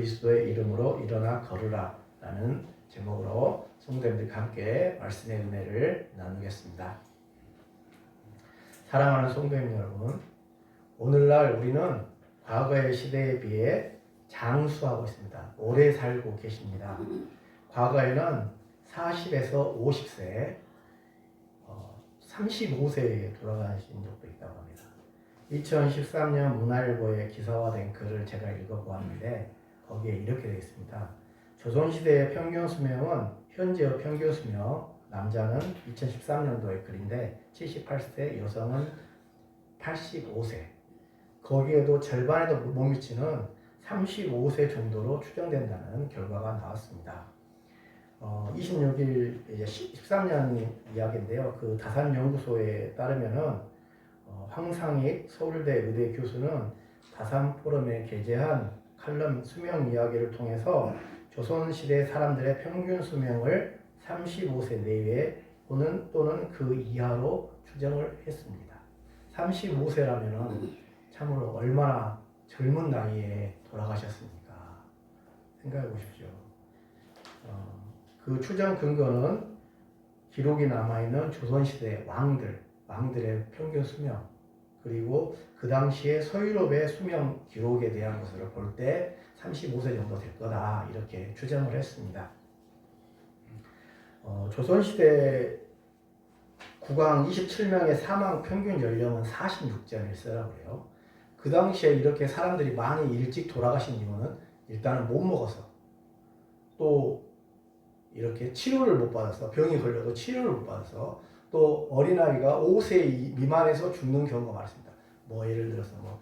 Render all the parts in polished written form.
그리스도의 이름으로 일어나 걸으라 라는 제목으로 성도님들과 함께 말씀의 은혜를 나누겠습니다. 사랑하는 성도님 여러분, 오늘날 우리는 과거의 시대에 비해 장수하고 있습니다. 오래 살고 계십니다. 과거에는 40에서 50세, 35세에 돌아가신 적도 있다고 합니다. 2013년 문화일보에 기사화된 글을 제가 읽어보았는데 거기에 이렇게 되어 있습니다. 조선시대의 평균 수명은 현재의 평균 수명, 남자는 2013년도의 글인데 78세, 여성은 85세. 거기에도 절반에도 못 미치는 35세 정도로 추정된다는 결과가 나왔습니다. 26일 이제 13년 이야기인데요. 그 다산연구소에 따르면은 황상익 서울대 의대 교수는 다산포럼에 게재한 칼럼 수명 이야기를 통해서 조선시대 사람들의 평균 수명을 35세 내외 또는 그 이하로 추정을 했습니다. 35세라면은 참으로 얼마나 젊은 나이에 돌아가셨습니까? 생각해 보십시오. 그 추정 근거는 기록이 남아있는 조선시대 왕들의 평균 수명, 그리고 그 당시에 서유럽의 수명 기록에 대한 것을 볼 때 35세 정도 될 거다 이렇게 추정을 했습니다. 조선시대 국왕 27명의 사망 평균 연령은 46.1세라고 해요. 그 당시에 이렇게 사람들이 많이 일찍 돌아가신 이유는 일단은 못 먹어서, 또 이렇게 치료를 못 받아서, 병이 걸려도 치료를 못 받아서, 또 어린아이가 5세 미만에서 죽는 경우가 많습니다. 뭐 예를 들어서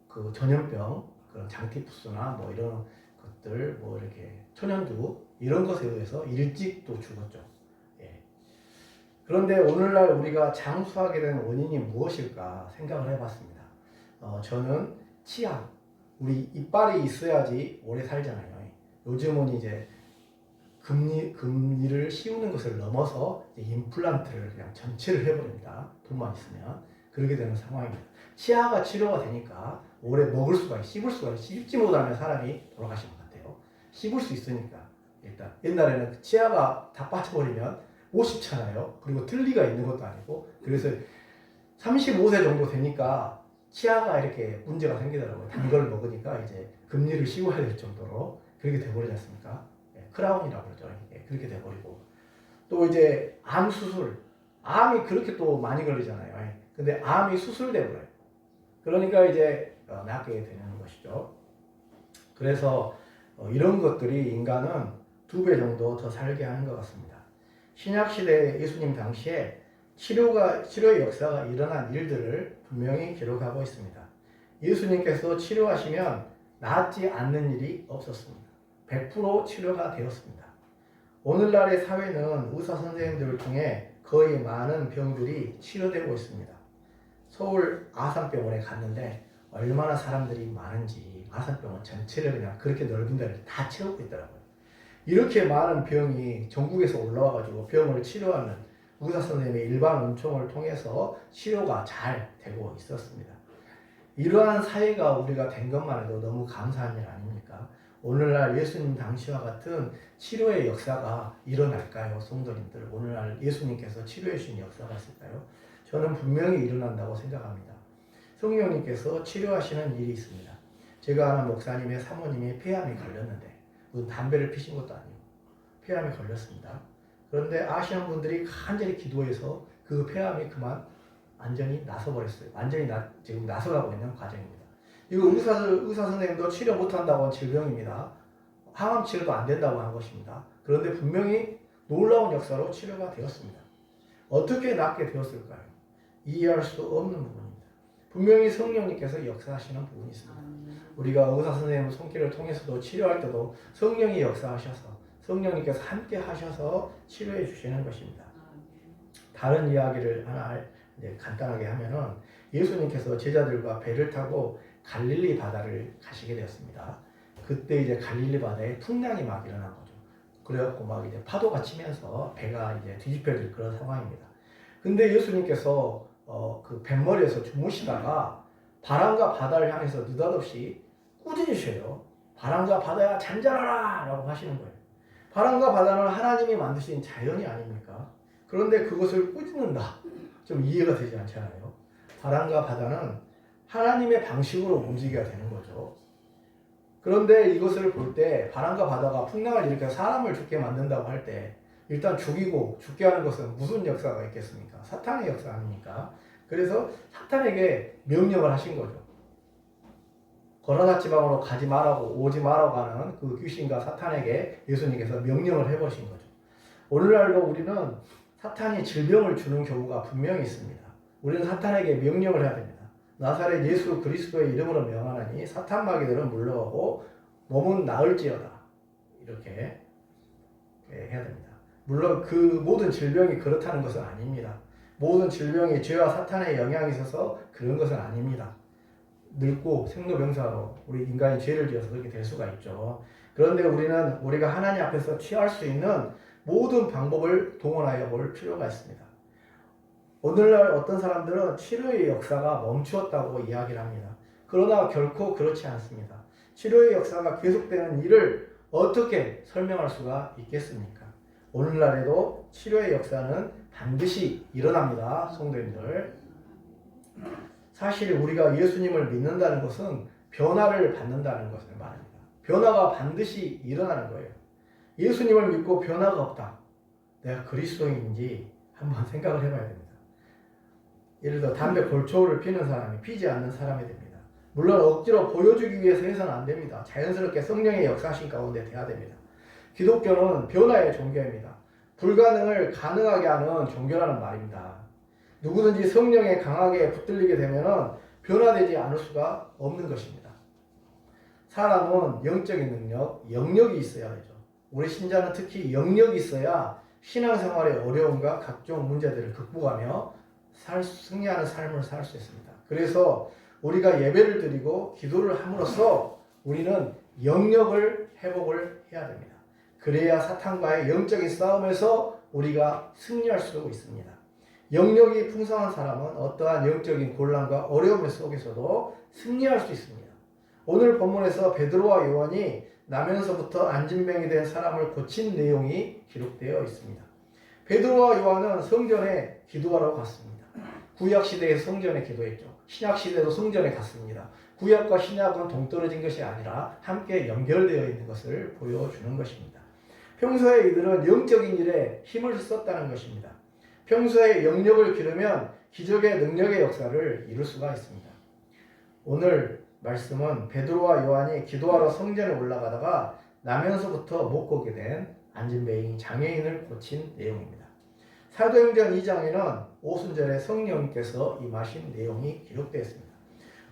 그 전염병, 그런 장티푸스나 뭐 이런 것들, 뭐 이렇게 천연두 이런 것에 의해서 일찍 또 죽었죠. 예. 그런데 오늘날 우리가 장수하게 된 원인이 무엇일까 생각을 해봤습니다. 저는 치아, 우리 이빨이 있어야지 오래 살잖아요. 요즘은 이제 금리를 씌우는 것을 넘어서 임플란트를 그냥 전체를 해버립니다. 돈만 있으면. 그렇게 되는 상황입니다. 치아가 치료가 되니까 오래 먹을 수가 있고 씹지 못하면 사람이 돌아가신 것 같아요. 씹을 수 있으니까. 일단 옛날에는 치아가 다 빠져버리면 못 씹잖아요. 그리고 틀니가 있는 것도 아니고. 그래서 35세 정도 되니까 치아가 이렇게 문제가 생기더라고요. 단 걸 먹으니까 이제 금리를 씌워야 될 정도로 그렇게 돼버리지 않습니까? 크라운이라고 그러죠. 그렇게 돼버리고, 또 이제 암 수술, 암이 그렇게 또 많이 걸리잖아요. 근데 암이 수술돼버려요. 그러니까 이제 낫게 되는 것이죠. 그래서 이런 것들이 인간은 2배 정도 더 살게 하는 것 같습니다. 신약시대 예수님 당시에 치료의 역사가 일어난 일들을 분명히 기록하고 있습니다. 예수님께서 치료하시면 낫지 않는 일이 없었습니다. 100% 치료가 되었습니다. 오늘날의 사회는 의사 선생님들을 통해 거의 많은 병들이 치료되고 있습니다. 서울 아산병원에 갔는데 얼마나 사람들이 많은지 아산병원 전체를 그냥 그렇게 넓은 데를 다 채우고 있더라고요. 이렇게 많은 병이 전국에서 올라와가지고 병을 치료하는 의사 선생님의 일반 은총을 통해서 치료가 잘 되고 있었습니다. 이러한 사회가 우리가 된 것만 해도 너무 감사한 일 아닙니까? 오늘날 예수님 당시와 같은 치료의 역사가 일어날까요? 성도님들, 오늘날 예수님께서 치료해 주신 역사가 있을까요? 저는 분명히 일어난다고 생각합니다. 성령님께서 치료하시는 일이 있습니다. 제가 아는 목사님의 사모님이 폐암이 걸렸는데 무슨 담배를 피신 것도 아니고 폐암이 걸렸습니다. 그런데 아시는 분들이 간절히 기도해서 그 폐암이 그만 완전히 나서버렸어요. 완전히 지금 나서가고 있는 과정입니다. 이거 의사 선생님도 치료 못한다고 한 질병입니다. 항암 치료도 안 된다고 한 것입니다. 그런데 분명히 놀라운 역사로 치료가 되었습니다. 어떻게 낫게 되었을까요? 이해할 수 없는 부분입니다. 분명히 성령님께서 역사하시는 부분이 있습니다. 우리가 의사 선생님 손길을 통해서도 치료할 때도 성령이 역사하셔서 성령님께서 함께 하셔서 치료해 주시는 것입니다. 다른 이야기를 하나 간단하게 하면은 예수님께서 제자들과 배를 타고 갈릴리 바다를 가시게 되었습니다. 그때 이제 갈릴리 바다에 풍랑이 막 일어난 거죠. 그래갖고 막 이제 파도가 치면서 배가 이제 뒤집혀질 그런 상황입니다. 근데 예수님께서 그 뱃머리에서 주무시다가 바람과 바다를 향해서 느닷없이 꾸짖으셔요. 바람과 바다야 잔잔하라 라고 하시는 거예요. 바람과 바다는 하나님이 만드신 자연이 아닙니까? 그런데 그것을 꾸짖는다. 좀 이해가 되지 않잖아요. 바람과 바다는 하나님의 방식으로 움직여야 되는 거죠. 그런데 이것을 볼 때 바람과 바다가 풍랑을 일으켜 사람을 죽게 만든다고 할 때 일단 죽이고 죽게 하는 것은 무슨 역사가 있겠습니까? 사탄의 역사 아닙니까? 그래서 사탄에게 명령을 하신 거죠. 거라사 지방으로 가지 말라고 오지 말라고 하는 그 귀신과 사탄에게 예수님께서 명령을 해보신 거죠. 오늘날도 우리는 사탄이 질병을 주는 경우가 분명히 있습니다. 우리는 사탄에게 명령을 해야 됩니다. 나사렛 예수 그리스도의 이름으로 명하나니 사탄 마귀들은 물러가고 몸은 나을지어다. 이렇게 해야 됩니다. 물론 그 모든 질병이 그렇다는 것은 아닙니다. 모든 질병이 죄와 사탄의 영향이 있어서 그런 것은 아닙니다. 늙고 생로병사로 우리 인간이 죄를 지어서 그렇게 될 수가 있죠. 그런데 우리는 우리가 하나님 앞에서 취할 수 있는 모든 방법을 동원하여 볼 필요가 있습니다. 오늘날 어떤 사람들은 치료의 역사가 멈추었다고 이야기를 합니다. 그러나 결코 그렇지 않습니다. 치료의 역사가 계속되는 일을 어떻게 설명할 수가 있겠습니까? 오늘날에도 치료의 역사는 반드시 일어납니다. 성도님들. 사실 우리가 예수님을 믿는다는 것은 변화를 받는다는 것을 말합니다. 변화가 반드시 일어나는 거예요. 예수님을 믿고 변화가 없다. 내가 그리스도인인지 한번 생각을 해봐야 됩니다. 예를 들어 담배 골초를 피는 사람이 피지 않는 사람이 됩니다. 물론 억지로 보여주기 위해서 해서는 안 됩니다. 자연스럽게 성령의 역사하신 가운데 돼야 됩니다. 기독교는 변화의 종교입니다. 불가능을 가능하게 하는 종교라는 말입니다. 누구든지 성령에 강하게 붙들리게 되면 변화되지 않을 수가 없는 것입니다. 사람은 영적인 능력, 영역이 있어야 되죠. 우리 신자는 특히 영역이 있어야 신앙생활의 어려움과 각종 문제들을 극복하며 승리하는 삶을 살 수 있습니다. 그래서 우리가 예배를 드리고 기도를 함으로써 우리는 영역을 회복을 해야 됩니다. 그래야 사탄과의 영적인 싸움에서 우리가 승리할 수 있습니다. 영역이 풍성한 사람은 어떠한 영적인 곤란과 어려움 속에서도 승리할 수 있습니다. 오늘 본문에서 베드로와 요한이 나면서부터 안진병이 된 사람을 고친 내용이 기록되어 있습니다. 베드로와 요한은 성전에 기도하러 갔습니다. 구약시대에서 성전에 기도했죠. 신약시대도 성전에 갔습니다. 구약과 신약은 동떨어진 것이 아니라 함께 연결되어 있는 것을 보여주는 것입니다. 평소에 이들은 영적인 일에 힘을 썼다는 것입니다. 평소에 영역을 기르면 기적의 능력의 역사를 이룰 수가 있습니다. 오늘 말씀은 베드로와 요한이 기도하러 성전에 올라가다가 나면서부터 못 걷게 된 안진뱅이 장애인을 고친 내용입니다. 사도행전 2장에는 오순절에 성령께서 임하신 내용이 기록되어 있습니다.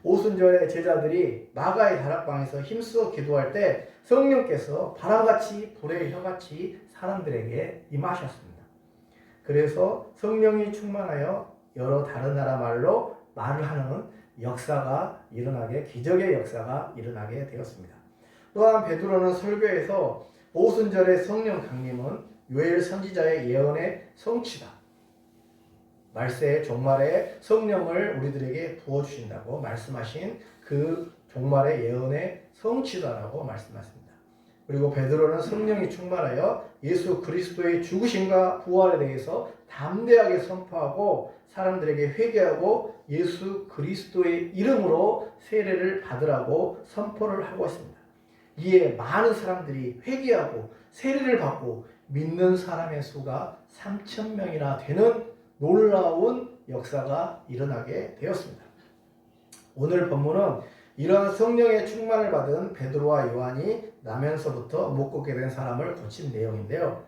오순절에 제자들이 마가의 다락방에서 힘써 기도할 때 성령께서 바람같이 불의 혀같이 사람들에게 임하셨습니다. 그래서 성령이 충만하여 여러 다른 나라 말로 말을 하는 역사가 일어나게, 기적의 역사가 일어나게 되었습니다. 또한 베드로는 설교에서 오순절의 성령 강림은 요엘 선지자의 예언의 성취다. 말세의 종말에 성령을 우리들에게 부어주신다고 말씀하신 그 종말의 예언의 성취다라고 말씀하십니다. 그리고 베드로는 성령이 충만하여 예수 그리스도의 죽으심과 부활에 대해서 담대하게 선포하고 사람들에게 회개하고 예수 그리스도의 이름으로 세례를 받으라고 선포를 하고 있습니다. 이에 많은 사람들이 회개하고 세례를 받고 믿는 사람의 수가 3,000명이나 되는 놀라운 역사가 일어나게 되었습니다. 오늘 본문은 이러한 성령의 충만을 받은 베드로와 요한이 나면서부터 못 걷게 된 사람을 고친 내용인데요.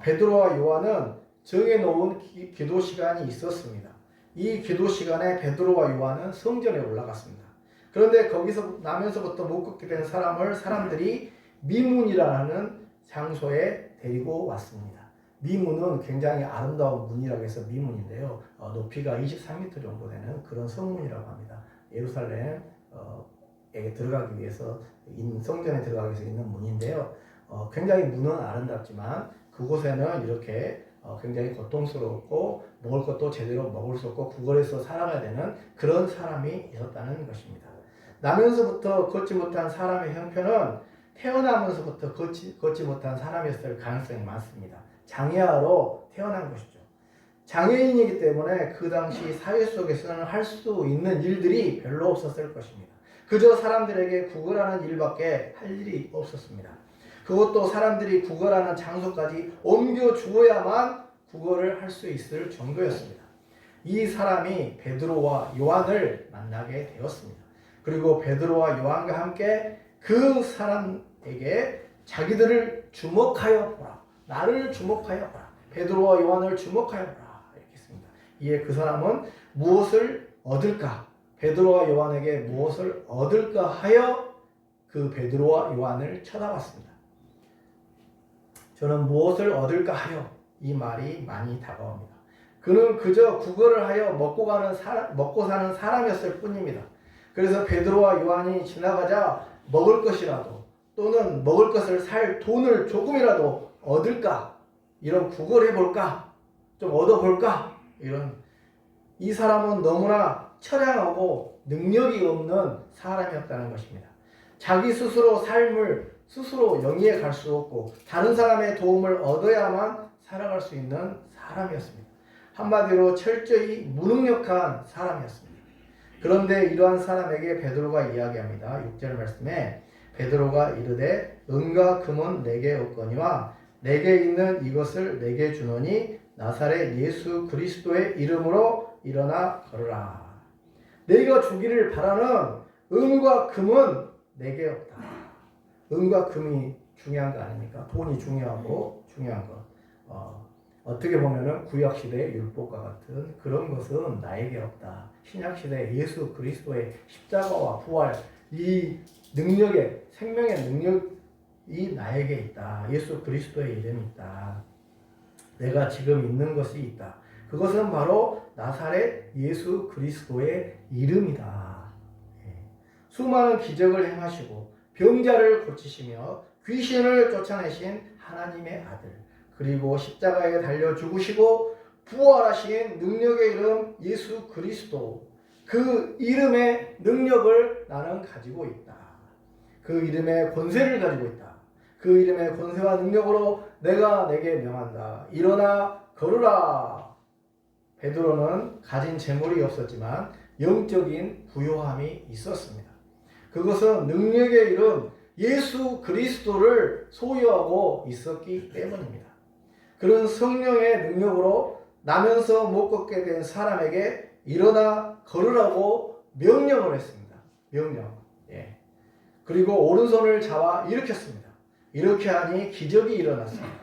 베드로와 요한은 정해놓은 기도 시간이 있었습니다. 이 기도 시간에 베드로와 요한은 성전에 올라갔습니다. 그런데 거기서 나면서부터 못 걷게 된 사람들이 미문이라는 장소에 데리고 왔습니다. 미문은 굉장히 아름다운 문이라고 해서 미문인데요. 높이가 23m 정도 되는 그런 성문이라고 합니다. 예루살렘에 들어가기 위해서 성전에 들어가기 위해서 있는 문인데요. 굉장히 문은 아름답지만 그곳에는 이렇게 굉장히 고통스럽고 먹을 것도 제대로 먹을 수 없고 구걸해서 살아가야 되는 그런 사람이 있었다는 것입니다. 나면서부터 걷지 못한 사람의 형편은 태어나면서부터 걷지 못한 사람이었을 가능성이 많습니다. 장애아로 태어난 것이죠. 장애인이기 때문에 그 당시 사회 속에서는 할 수 있는 일들이 별로 없었을 것입니다. 그저 사람들에게 구걸하는 일밖에 할 일이 없었습니다. 그것도 사람들이 구걸하는 장소까지 옮겨 주어야만 구걸을 할 수 있을 정도였습니다. 이 사람이 베드로와 요한을 만나게 되었습니다. 그리고 베드로와 요한과 함께 그 사람에게 자기들을 주목하여 보라. 나를 주목하여 보라. 베드로와 요한을 주목하여 보라. 이렇게 했습니다. 이에 그 사람은 무엇을 얻을까? 베드로와 요한에게 무엇을 얻을까 하여 그 베드로와 요한을 쳐다봤습니다. 저는 무엇을 얻을까 하여 이 말이 많이 다가옵니다. 그는 그저 구걸을 하여 먹고 사는 사람이었을 뿐입니다. 그래서 베드로와 요한이 지나가자 먹을 것이라도 또는 먹을 것을 살 돈을 조금이라도 얻을까? 이런 구걸해 볼까? 좀 얻어볼까? 이 사람은 너무나 처량하고 능력이 없는 사람이었다는 것입니다. 자기 스스로 삶을 스스로 영위해 갈 수 없고 다른 사람의 도움을 얻어야만 살아갈 수 있는 사람이었습니다. 한마디로 철저히 무능력한 사람이었습니다. 그런데 이러한 사람에게 베드로가 이야기합니다. 6절 말씀에 베드로가 이르되 은과 금은 내게 없거니와 내게 있는 이것을 내게 주노니 나사렛 예수 그리스도의 이름으로 일어나 걸으라. 내가 주기를 바라는 은과 금은 내게 없다. 은과 금이 중요한 거 아닙니까? 돈이 중요하고 중요한 것. 어떻게 보면은 구약시대의 율법과 같은 그런 것은 나에게 없다. 신약시대 예수 그리스도의 십자가와 부활, 이 능력의, 생명의 능력이 나에게 있다. 예수 그리스도의 이름이 있다. 내가 지금 있는 것이 있다. 그것은 바로 나사렛 예수 그리스도의 이름이다. 수많은 기적을 행하시고 병자를 고치시며 귀신을 쫓아내신 하나님의 아들, 그리고 십자가에 달려 죽으시고 부활하신 능력의 이름 예수 그리스도, 그 이름의 능력을 나는 가지고 있다. 그 이름의 권세를 가지고 있다. 그 이름의 권세와 능력으로 내가 내게 명한다. 일어나 걸으라. 베드로는 가진 재물이 없었지만 영적인 부요함이 있었습니다. 그것은 능력의 이름 예수 그리스도를 소유하고 있었기 때문입니다. 그런 성령의 능력으로 나면서 못 걷게 된 사람에게 일어나 걸으라고 명령을 했습니다. 명령. 그리고 오른손을 잡아 일으켰습니다. 이렇게 하니 기적이 일어났습니다.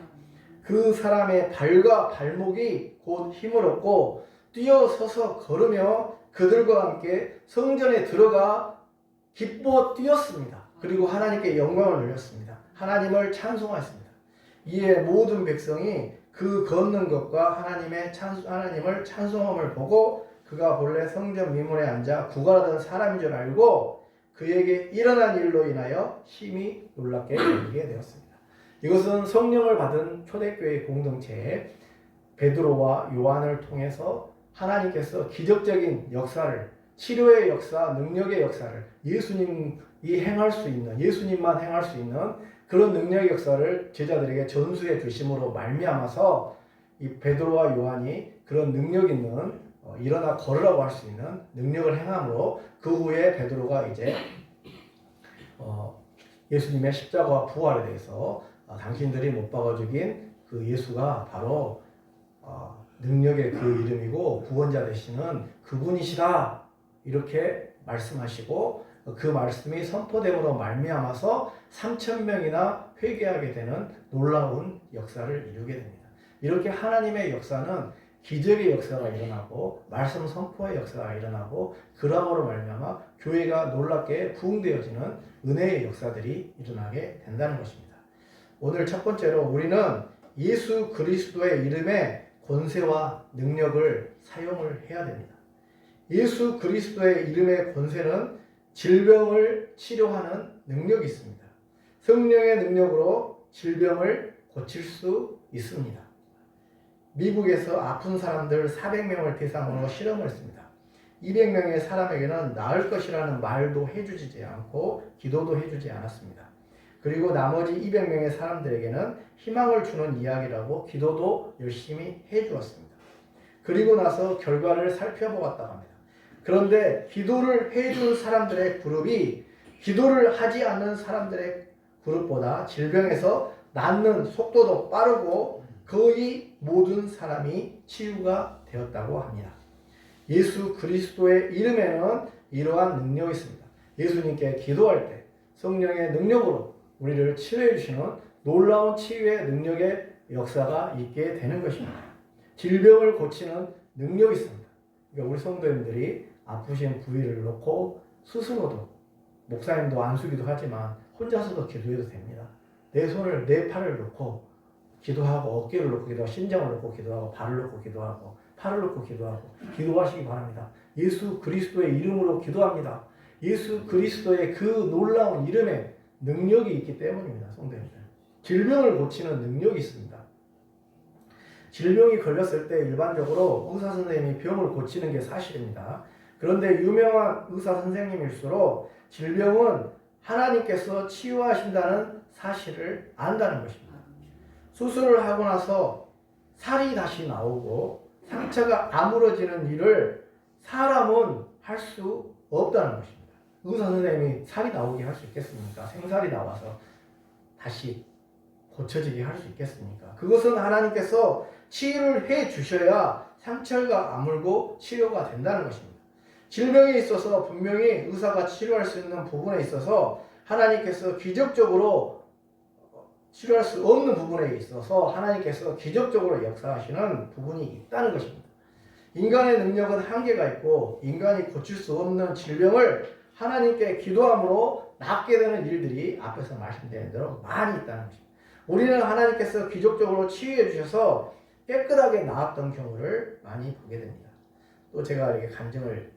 그 사람의 발과 발목이 곧 힘을 얻고 뛰어서서 걸으며 그들과 함께 성전에 들어가 기뻐 뛰었습니다. 그리고 하나님께 영광을 돌렸습니다. 하나님을 찬송하였습니다. 이에 모든 백성이 그 걷는 것과 하나님을 찬송함을 보고 그가 본래 성전 미문에 앉아 구걸하던 사람인 줄 알고 그에게 일어난 일로 인하여 심히 놀랍게 여기게 되었습니다. 이것은 성령을 받은 초대교회 공동체에 베드로와 요한을 통해서 하나님께서 기적적인 역사를, 치료의 역사, 능력의 역사를 예수님만 행할 수 있는 그런 능력의 역사를 제자들에게 전수해 주심으로 말미암아서 이 베드로와 요한이 그런 능력 있는 일어나 걸으라고 할 수 있는 능력을 행함으로 그 후에 베드로가 이제 예수님의 십자가와 부활에 대해서 당신들이 못 박아 죽인 그 예수가 바로 능력의 그 이름이고 구원자 되시는 그분이시다 이렇게 말씀하시고 그 말씀이 선포됨으로 말미암아서 3,000명이나 회개하게 되는 놀라운 역사를 이루게 됩니다. 이렇게 하나님의 역사는 기적의 역사가 일어나고 말씀 선포의 역사가 일어나고 그러므로 말미암아 교회가 놀랍게 부흥되어지는 은혜의 역사들이 일어나게 된다는 것입니다. 오늘 첫 번째로 우리는 예수 그리스도의 이름의 권세와 능력을 사용을 해야 됩니다. 예수 그리스도의 이름의 권세는 질병을 치료하는 능력이 있습니다. 성령의 능력으로 질병을 고칠 수 있습니다. 미국에서 아픈 사람들 400명을 대상으로 실험을 했습니다. 200명의 사람에게는 나을 것이라는 말도 해주지 않고 기도도 해주지 않았습니다. 그리고 나머지 200명의 사람들에게는 희망을 주는 이야기라고 기도도 열심히 해주었습니다. 그리고 나서 결과를 살펴보았다고 합니다. 그런데 기도를 해준 사람들의 그룹이 기도를 하지 않는 사람들의 그룹보다 질병에서 낫는 속도도 빠르고 거의 모든 사람이 치유가 되었다고 합니다. 예수 그리스도의 이름에는 이러한 능력이 있습니다. 예수님께 기도할 때 성령의 능력으로 우리를 치유해 주시는 놀라운 치유의 능력의 역사가 있게 되는 것입니다. 질병을 고치는 능력이 있습니다. 그러니까 우리 성도님들이 아프신 부위를 놓고 스스로도 목사님도 안수기도 하지만 혼자서도 기도해도 됩니다. 내 손을 내 팔을 놓고 기도하고 어깨를 놓고 기도하고 심장을 놓고 기도하고 발을 놓고 기도하고 팔을 놓고 기도하고 기도하시기 바랍니다. 예수 그리스도의 이름으로 기도합니다. 예수 그리스도의 그 놀라운 이름에 능력이 있기 때문입니다. 성도님들. 질병을 고치는 능력이 있습니다. 질병이 걸렸을 때 일반적으로 의사 선생님이 병을 고치는 게 사실입니다. 그런데 유명한 의사 선생님일수록 질병은 하나님께서 치유하신다는 사실을 안다는 것입니다. 수술을 하고 나서 살이 다시 나오고 상처가 아물어지는 일을 사람은 할 수 없다는 것입니다. 의사 선생님이 살이 나오게 할 수 있겠습니까? 생살이 나와서 다시 고쳐지게 할 수 있겠습니까? 그것은 하나님께서 치유를 해 주셔야 상처가 아물고 치료가 된다는 것입니다. 질병에 있어서 분명히 의사가 치료할 수 있는 부분에 있어서 하나님께서 기적적으로 치료할 수 없는 부분에 있어서 하나님께서 기적적으로 역사하시는 부분이 있다는 것입니다. 인간의 능력은 한계가 있고 인간이 고칠 수 없는 질병을 하나님께 기도함으로 낫게 되는 일들이 앞에서 말씀드린 대로 많이 있다는 것입니다. 우리는 하나님께서 기적적으로 치유해 주셔서 깨끗하게 나았던 경우를 많이 보게 됩니다. 또 제가 이렇게 간증을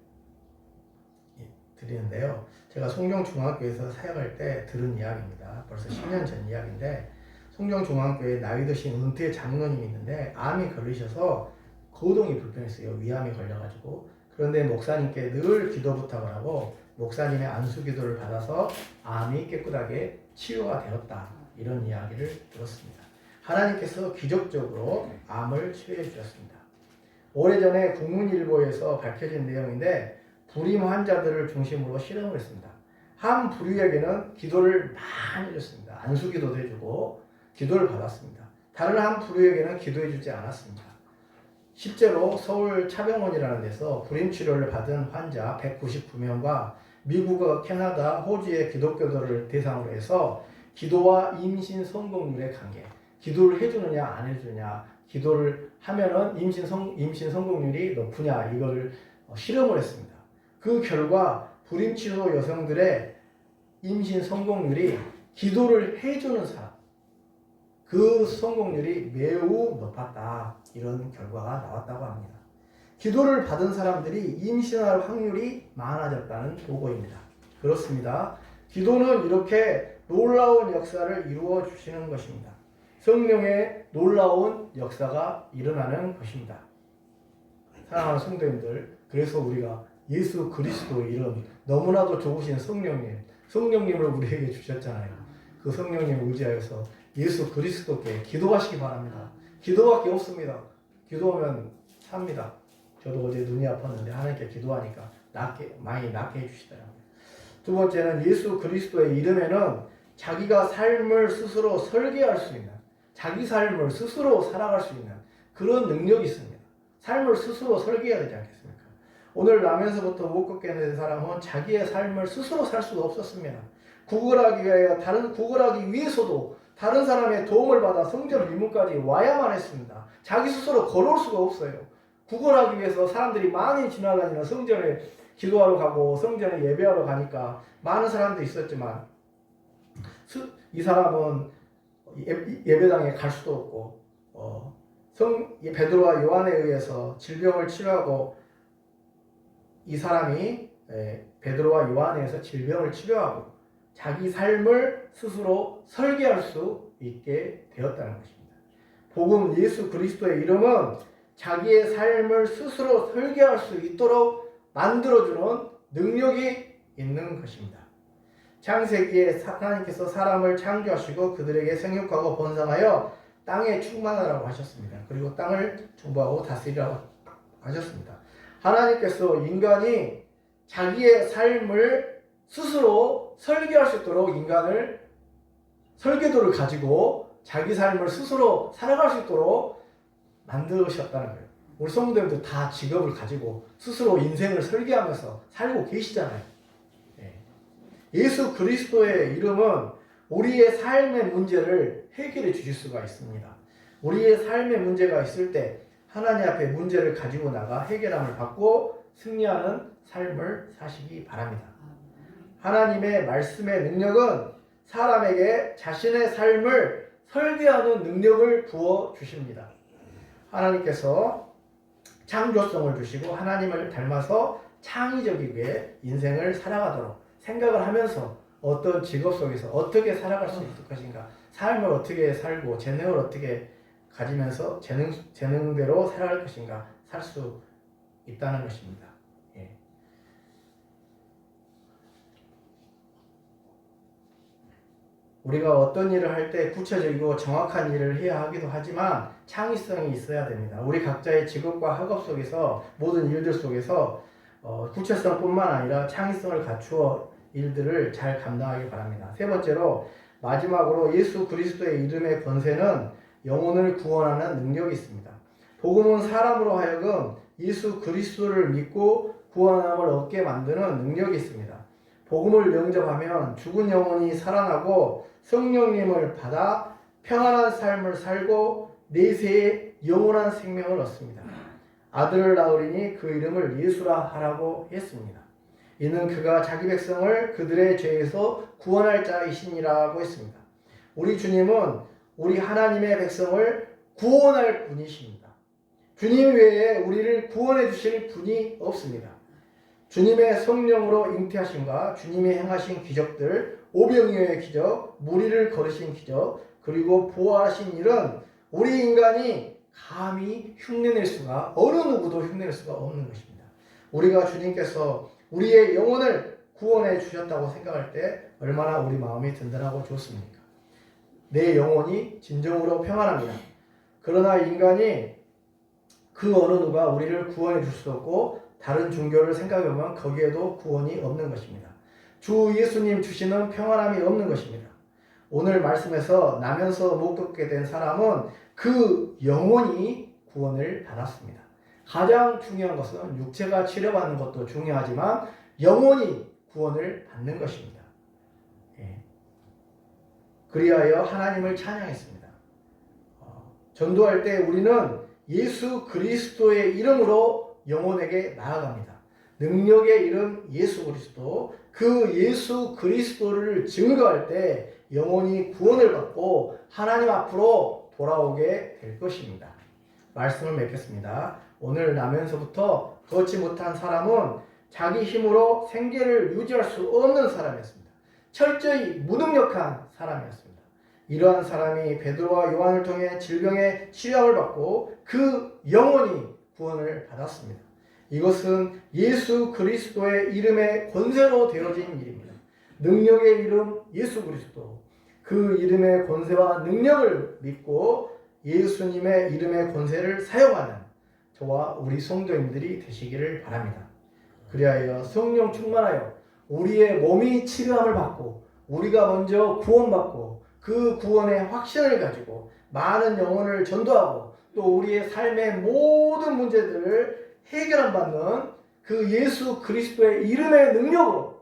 드리는데요. 제가 송정중앙교회에서 사역할 때 들은 이야기입니다. 벌써 10년 전 이야기인데 송정중앙교회 나이 드신 은퇴 장로님이 있는데 암이 걸리셔서 거동이 불편했어요. 위암이 걸려가지고. 그런데 목사님께 늘 기도 부탁을 하고 목사님의 안수 기도를 받아서 암이 깨끗하게 치유가 되었다. 이런 이야기를 들었습니다. 하나님께서 기적적으로 암을 치유해 주셨습니다. 오래전에 국문일보에서 밝혀진 내용인데 불임 환자들을 중심으로 실험을 했습니다. 한 부류에게는 기도를 많이 해줬습니다. 안수기도도 해주고 기도를 받았습니다. 다른 한 부류에게는 기도해 주지 않았습니다. 실제로 서울 차병원이라는 데서 불임 치료를 받은 환자 199명과 미국과 캐나다, 호주의 기독교도를 대상으로 해서 기도와 임신 성공률의 관계, 기도를 해주느냐 안 해주느냐, 기도를 하면은 임신 성공률이 높으냐 이거를 실험을 했습니다. 그 결과 불임치료 여성들의 임신 성공률이 기도를 해주는 사람, 그 성공률이 매우 높았다. 이런 결과가 나왔다고 합니다. 기도를 받은 사람들이 임신할 확률이 많아졌다는 보고입니다. 그렇습니다. 기도는 이렇게 놀라운 역사를 이루어 주시는 것입니다. 성령의 놀라운 역사가 일어나는 것입니다. 사랑하는 성도님들, 그래서 우리가 예수 그리스도의 이름, 너무나도 좋으신 성령님을 우리에게 주셨잖아요. 그 성령님을 의지하여서 예수 그리스도께 기도하시기 바랍니다. 기도밖에 없습니다. 기도하면 삽니다. 저도 어제 눈이 아팠는데 하나님께 기도하니까 많이 낫게 해주시더라고요. 두 번째는 예수 그리스도의 이름에는 자기가 삶을 스스로 설계할 수 있는, 자기 삶을 스스로 살아갈 수 있는 그런 능력이 있습니다. 삶을 스스로 설계해야 되지 않겠습니까? 오늘 나면서부터 못 걷게 된 사람은 자기의 삶을 스스로 살 수가 없었습니다. 구걸하기 위해서도 다른 사람의 도움을 받아 성전 미문까지 와야만 했습니다. 자기 스스로 걸어올 수가 없어요. 구걸하기 위해서 사람들이 많이 지나다니는 성전에 기도하러 가고 성전에 예배하러 가니까 많은 사람도 있었지만 이 사람은 예배당에 갈 수도 없고 베드로와 요한에 의해서 질병을 치료하고 이 사람이 베드로와 요한에 의해서 질병을 치료하고 자기 삶을 스스로 설계할 수 있게 되었다는 것입니다. 복음 예수 그리스도의 이름은 자기의 삶을 스스로 설계할 수 있도록 만들어주는 능력이 있는 것입니다. 창세기에 하나님께서 사람을 창조하시고 그들에게 생육하고 번성하여 땅에 충만하라고 하셨습니다. 그리고 땅을 정복하고 다스리라고 하셨습니다. 하나님께서 인간이 자기의 삶을 스스로 설계할 수 있도록 인간을 설계도를 가지고 자기 삶을 스스로 살아갈 수 있도록 만드셨다는 거예요. 우리 성도님들 다 직업을 가지고 스스로 인생을 설계하면서 살고 계시잖아요. 예수 그리스도의 이름은 우리의 삶의 문제를 해결해 주실 수가 있습니다. 우리의 삶의 문제가 있을 때 하나님 앞에 문제를 가지고 나가 해결함을 받고 승리하는 삶을 사시기 바랍니다. 하나님의 말씀의 능력은 사람에게 자신의 삶을 설계하는 능력을 부어 주십니다. 하나님께서 창조성을 주시고 하나님을 닮아서 창의적이게 인생을 살아가도록 생각을 하면서 어떤 직업 속에서 어떻게 살아갈 수 있을 것인가, 삶을 어떻게 살고 재능을 어떻게 가지면서 재능대로 살아갈 것인가 살 수 있다는 것입니다. 예. 우리가 어떤 일을 할 때 구체적이고 정확한 일을 해야 하기도 하지만 창의성이 있어야 됩니다. 우리 각자의 직업과 학업 속에서 모든 일들 속에서 구체성뿐만 아니라 창의성을 갖추어 일들을 잘 감당하기 바랍니다. 세 번째로 마지막으로 예수 그리스도의 이름의 권세는 영혼을 구원하는 능력이 있습니다. 복음은 사람으로 하여금 예수 그리스도를 믿고 구원함을 얻게 만드는 능력이 있습니다. 복음을 영접하면 죽은 영혼이 살아나고 성령님을 받아 평안한 삶을 살고 내세에 영원한 생명을 얻습니다. 아들을 낳으리니 그 이름을 예수라 하라고 했습니다. 이는 그가 자기 백성을 그들의 죄에서 구원할 자이시니라고 했습니다. 우리 주님은 우리 하나님의 백성을 구원할 분이십니다. 주님 외에 우리를 구원해 주실 분이 없습니다. 주님의 성령으로 잉태하심과 주님이 행하신 기적들, 오병이어의 기적, 무리를 걸으신 기적, 그리고 부활하신 일은 우리 인간이 감히 흉내낼 수가, 어느 누구도 흉내낼 수가 없는 것입니다. 우리가 주님께서 우리의 영혼을 구원해 주셨다고 생각할 때 얼마나 우리 마음이 든든하고 좋습니까? 내 영혼이 진정으로 평안합니다. 그러나 인간이 그 어느 누가 우리를 구원해 줄 수 없고 다른 종교를 생각해보면 거기에도 구원이 없는 것입니다. 주 예수님 주시는 평안함이 없는 것입니다. 오늘 말씀에서 나면서 목격하게 된 사람은 그 영혼이 구원을 받았습니다. 가장 중요한 것은 육체가 치료받는 것도 중요하지만 영혼이 구원을 받는 것입니다. 그리하여 하나님을 찬양했습니다. 전도할 때 우리는 예수 그리스도의 이름으로 영혼에게 나아갑니다. 능력의 이름 예수 그리스도, 그 예수 그리스도를 증거할 때 영혼이 구원을 받고 하나님 앞으로 돌아오게 될 것입니다. 말씀을 맺겠습니다. 오늘 나면서부터 걷지 못한 사람은 자기 힘으로 생계를 유지할 수 없는 사람이었습니다. 철저히 무능력한 사람이었습니다. 이러한 사람이 베드로와 요한을 통해 질병의 치료함을 받고 그 영혼이 구원을 받았습니다. 이것은 예수 그리스도의 이름의 권세로 되어진 일입니다. 능력의 이름 예수 그리스도, 그 이름의 권세와 능력을 믿고 예수님의 이름의 권세를 사용하는 저와 우리 성도님들이 되시기를 바랍니다. 그리하여 성령 충만하여 우리의 몸이 치료함을 받고 우리가 먼저 구원받고 그 구원의 확신을 가지고 많은 영혼을 전도하고 또 우리의 삶의 모든 문제들을 해결받는 그 예수 그리스도의 이름의 능력으로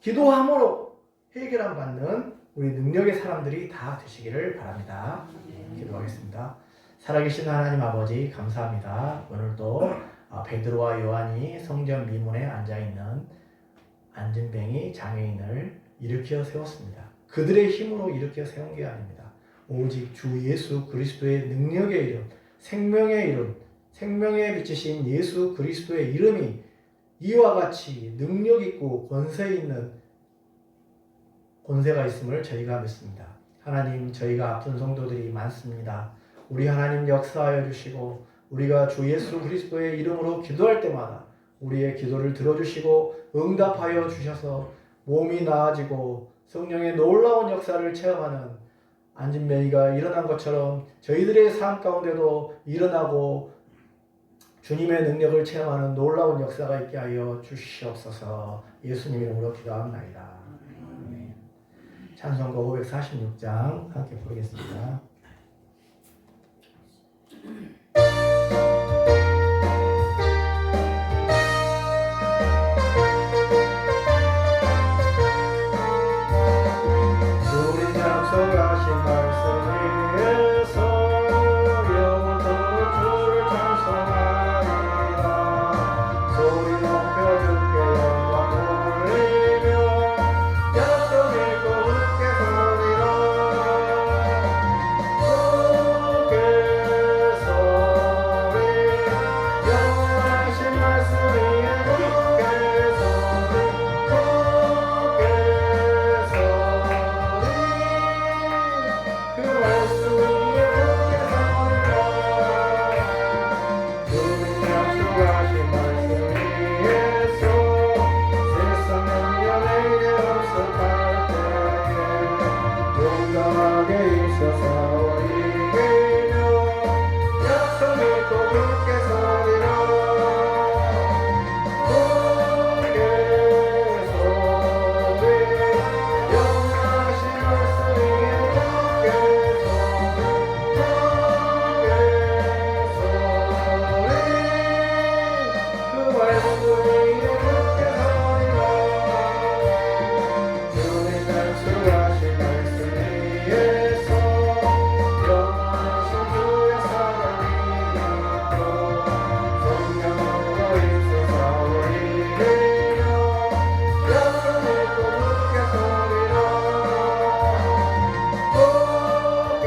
기도함으로 해결받는 우리 능력의 사람들이 다 되시기를 바랍니다. 기도하겠습니다. 살아계신 하나님 아버지 감사합니다. 오늘도 베드로와 요한이 성전 미문에 앉아있는 안진뱅이 장애인을 일으켜 세웠습니다. 그들의 힘으로 일으켜 세운 게 아닙니다. 오직 주 예수 그리스도의 능력의 이름, 생명의 이름, 생명에 비치신 예수 그리스도의 이름이 이와 같이 능력 있고 권세 있는 권세가 있음을 저희가 믿습니다. 하나님, 저희가 아픈 성도들이 많습니다. 우리 하나님 역사하여 주시고 우리가 주 예수 그리스도의 이름으로 기도할 때마다 우리의 기도를 들어주시고 응답하여 주셔서 몸이 나아지고 성령의 놀라운 역사를 체험하는 안진뱅이가 일어난 것처럼 저희들의 삶 가운데도 일어나고 주님의 능력을 체험하는 놀라운 역사가 있게 하여 주시옵소서. 예수님 이름으로 기도합나이다. 아멘. 찬송가 546장 함께 부르겠습니다. 우리 약속하신 말씀 위에서 영원토록 주를 찬송하리라. 소리 높여 주께 영광 돌리며 약속 믿고 굳게 서리라. 굳게 서리 영원하신 말씀 위에 굳게 서리 굳게 서리 그 말씀 위에 굳게 서리라. 주님 약속하신 말씀 위에서 세상 능력에 이제 없어갈 때에 용감하게 있어서 이기며 약속 믿고 굳게 서리라. 굳게 서리 영원하신 말씀 위에 굳게 서리 그 말씀 위에 굳게 서리라. 주님 약속하신 말씀 위에서 영원하신 주의 사랑이 있고 성령으로 있어서 이기며 약속 믿고 굳게 서리라. 굳게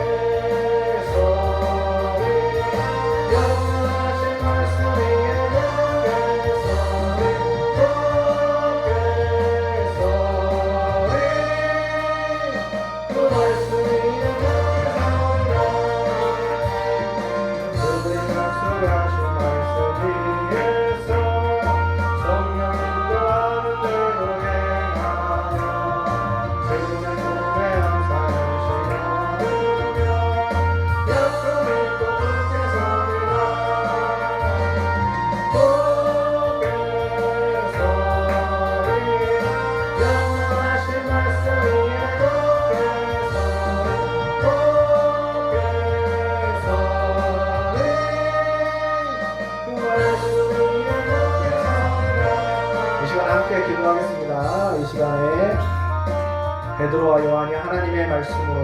서리 영원하신 말씀 위에 굳게 서리 굳게 서리 그 말씀 위에 굳게 서리라. 주님 약속하신 말씀 위에서 성령 인도하는 대로 행하며 주의 몸에 항상 신앙하며 약속 믿고 굳게 서리라. 굳게 서리 영원하신 말씀 위에 굳게 서리 굳게 서리 그 말씀 위에 굳게 서리라. 이 시간 함께 기도하겠습니다. 이 시간에 베드로와 요한이 하나님의 말씀으로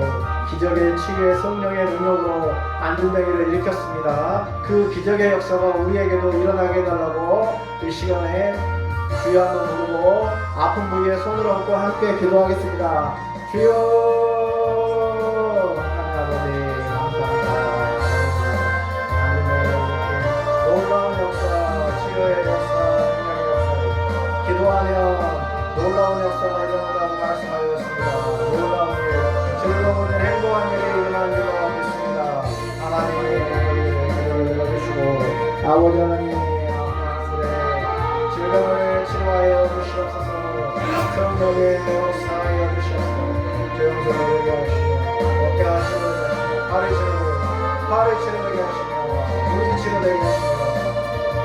기적의 치유의 성령의 능력으로 안진뱅이를 일으켰습니다. 그 기적의 역사가 우리에게도 일어나게 해달라고 이 시간에 주여 한번 부르고 아픈 부위에 손을 얹고 함께 기도하겠습니다. 주여 하나님 아버지 감사합니다. 안진뱅이에게 놀라운 역사, 치유의 역사, 능력의 역사 기도하면 놀라운 역사가 일어난다고 말씀하셨습니다. 놀라운 일, 즐거운 일, 행복한 일이 일어나는 줄로 믿습니다. 하나님 기도를 들어주시고 아버지 하나님 하늘의 질병을 치료하여 주시옵소서. 성령의 역사하여 주시옵소서. 조용성을 되게 하시며 어깨 하시는 하시며 팔을 치료되게 하시며 눈이 치료되게 하시며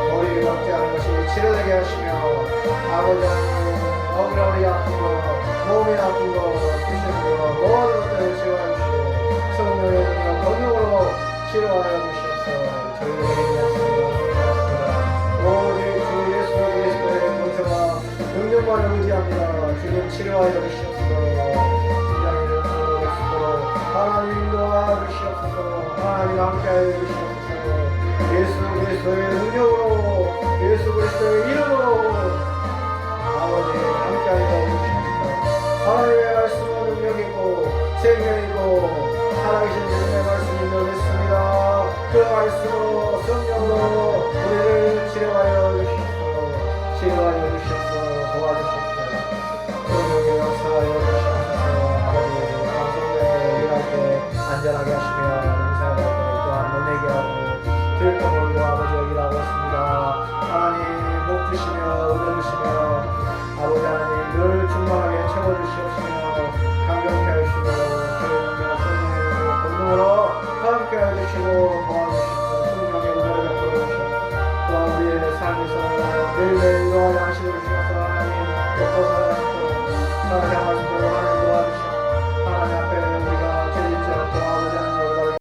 머리 감지 하는 것이 치료되게 하시며 아버지 하나님 어그러리 아픈 거, 몸이 아픈 거, 주시는 거, 모든 것들을 치료하여 주시고 성령의 능력, 권능으로 치료하여 주시옵소서. 저희에게 하시옵소서. 오직 주 예수 그리스도의 권세와 능력만을 의지합니다. 주님 치료하여 주시옵소서. 진정의 이름으로 예수로 하나님 도와주시옵소서. 하나님 함께하여 주시옵소서. 예수 그리스도의 능력으로 예수 그리스도의 이름으로 아버지 함께하여 주시옵소서. 하나님의 말씀은 능력이고 생명이고 살아계신 주님의 말씀인 줄 믿습니다. 그 말씀으로 성령으로 우리를 치료하여 주시옵소서. 치료하여 주시옵소서. 도와주시옵소서. 성령의 역사하여 주시옵소서. 아버지 방송국에 일할 때 안전하게 하시며 농사할 때 또한 못 내게 하고 들떠 몰고 아버지가 일하고 있습니다. 하나님 복 주시며 주시며 아버지 하나님 늘 충만하게 채워주시옵시며 감격해 하시고 주의 능력 성령의 권능으로 함께 해주시고